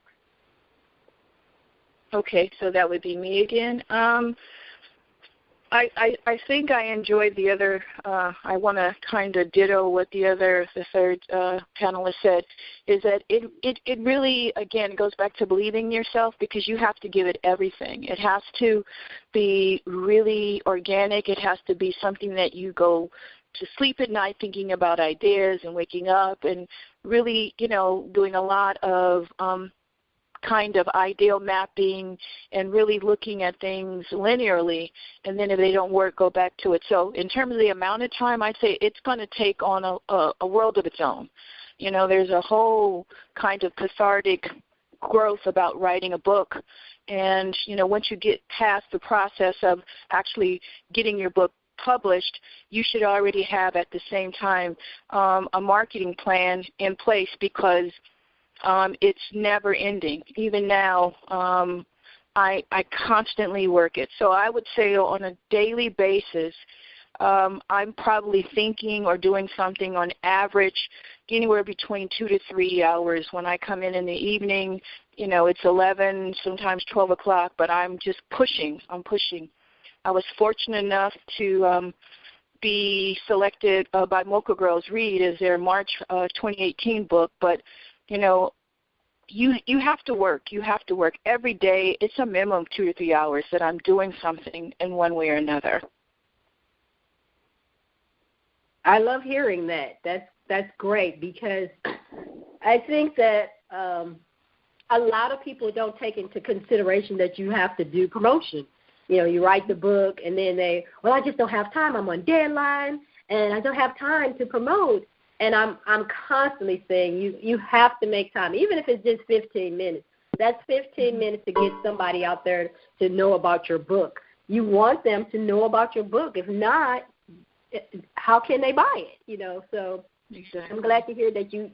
Okay, so that would be me again. I think I enjoyed the other. I want to kind of ditto what the third panelist said, is that it really, again, goes back to believing in yourself, because you have to give it everything. It has to be really organic. It has to be something that you go to sleep at night thinking about ideas and waking up and really, doing a lot of kind of ideal mapping and really looking at things linearly, and then if they don't work, go back to it. So in terms of the amount of time, I'd say it's going to take on a world of its own. There's a whole kind of cathartic growth about writing a book, and, once you get past the process of actually getting your book published, you should already have at the same time a marketing plan in place, because it's never ending. Even now, I constantly work it. So I would say on a daily basis, I'm probably thinking or doing something on average anywhere between 2 to 3 hours. When I come in the evening, it's 11, sometimes 12 o'clock, but I'm just pushing. I'm pushing. I was fortunate enough to be selected by Mocha Girls Read as their March 2018 book, but you have to work. You have to work every day. It's a minimum of 2 to 3 hours that I'm doing something in one way or another. I love hearing that. That's great, because I think that a lot of people don't take into consideration that you have to do promotion. You write the book, and then I just don't have time. I'm on deadline, and I don't have time to promote. And I'm constantly saying you have to make time, even if it's just 15 minutes. That's 15 minutes to get somebody out there to know about your book. You want them to know about your book. If not, how can they buy it? So exactly. I'm glad to hear that you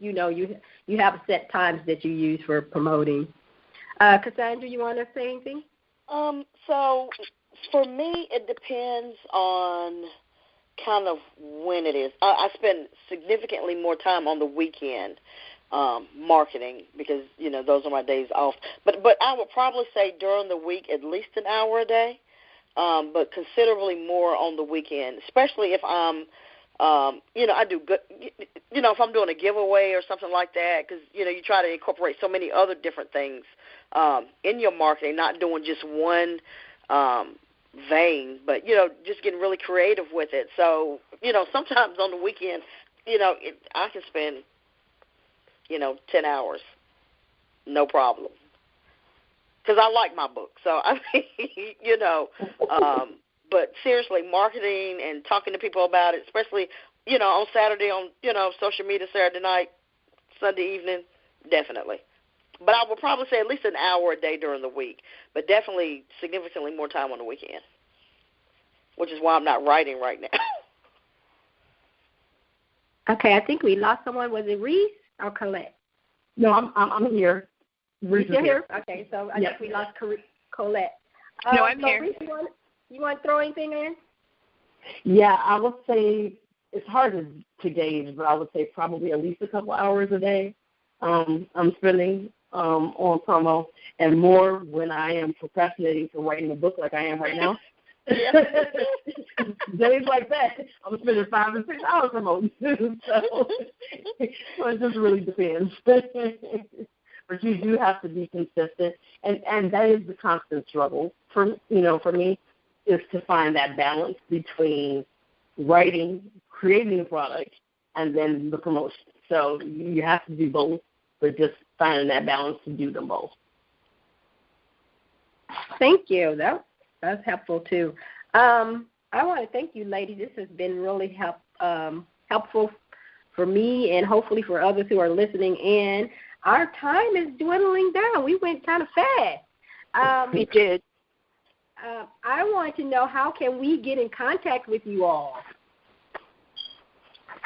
have set times that you use for promoting. Cassandra, you want to say anything? So for me, it depends on kind of when it is. I spend significantly more time on the weekend marketing, because those are my days off. But I would probably say during the week at least an hour a day, but considerably more on the weekend, especially if I'm I do good. If I'm doing a giveaway or something like that, because you try to incorporate so many other different things in your marketing, not doing just one vein, but just getting really creative with it. So sometimes on the weekend, I can spend 10 hours, no problem, because I like my book. So I mean, but seriously, marketing and talking to people about it, especially on Saturday on social media, Saturday night, Sunday evening, definitely. But I would probably say at least an hour a day during the week, but definitely significantly more time on the weekend, which is why I'm not writing right now. Okay, I think we lost someone. Was it Reese or Colette? No, I'm here. Reese, you're here? Okay, so I think we lost Colette. No, I'm here. Reese, you want to throw anything in? Yeah, I would say it's hard to gauge, but I would say probably at least a couple hours a day I'm spending on promo, and more when I am procrastinating for writing a book like I am right now. Days like that, I'm spending 5 and 6 hours promoting. So it just really depends. But you do have to be consistent, and that is the constant struggle for me, is to find that balance between writing, creating a product, and then the promotion. So you have to do both, but just finding that balance to do them both. Thank you. That's helpful too. I want to thank you, ladies. This has been really helpful for me, and hopefully for others who are listening in. Our time is dwindling down. We went kind of fast. We did. I want to know, how can we get in contact with you all?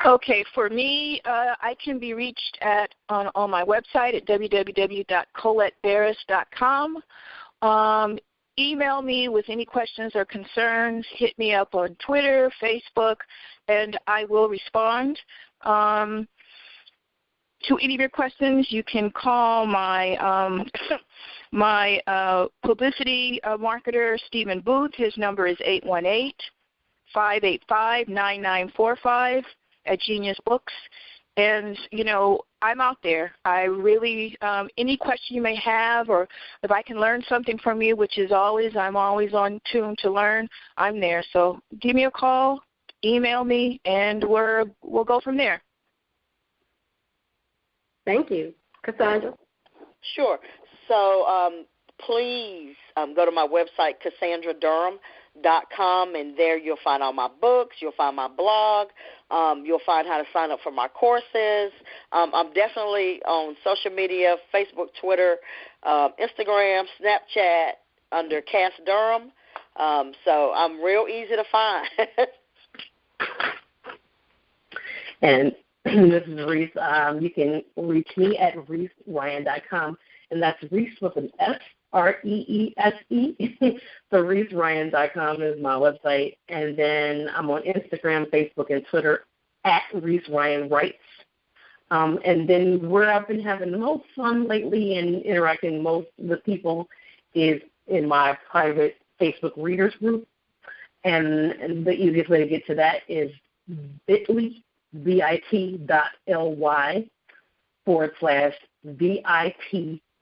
Okay, for me, I can be reached on my website at www.coletteburris.com. Email me with any questions or concerns. Hit me up on Twitter, Facebook, and I will respond. to any of your questions, you can call my my publicity marketer, Stephen Booth. His number is 818-585-9945 at Genius Books. And, you know, I'm out there. I really, any question you may have, or if I can learn something from you, which is always, I'm always on tune to learn, I'm there. So give me a call, email me, and we'll go from there. Thank you. Cassandra? Sure. So please go to my website, CassandraDurham.com, and there you'll find all my books, you'll find my blog, you'll find how to sign up for my courses. I'm definitely on social media, Facebook, Twitter, Instagram, Snapchat, under Cass Durham. So I'm real easy to find. And this is Reese. You can reach me at ReeseRyan.com, and that's Reese with an S, R-E-E-S-E. So ReeseRyan.com is my website. And then I'm on Instagram, Facebook, and Twitter at Reese Ryan Writes. And then where I've been having the most fun lately and interacting most with people is in my private Facebook readers group. And the easiest way to get to that is bit.ly/VIP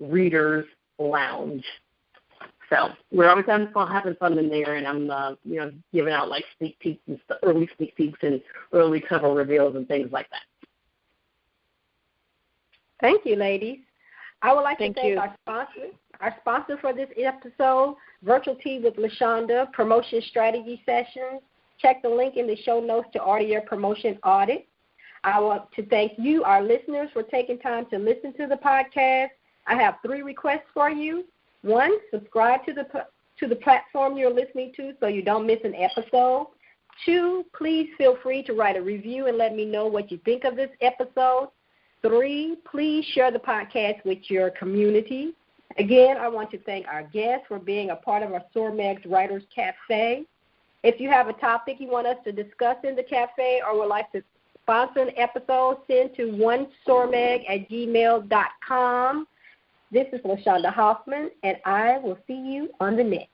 Readers Lounge. So we're always having fun in there, and I'm giving out like sneak peeks and early sneak peeks and early cover reveals and things like that. Thank you, ladies. I would like to thank you. our sponsor for this episode, Virtual Tea with LaShonda, Promotion Strategy Sessions. Check the link in the show notes to order your promotion audit. I want to thank you, our listeners, for taking time to listen to the podcast. I have 3 requests for you. 1, subscribe to the platform you're listening to so you don't miss an episode. 2, please feel free to write a review and let me know what you think of this episode. 3, please share the podcast with your community. Again, I want to thank our guests for being a part of our SORMEG's Writers Cafe. If you have a topic you want us to discuss in the cafe or would like to sponsor an episode, send to onesormeg@gmail.com. This is LaShonda Hoffman, and I will see you on the next.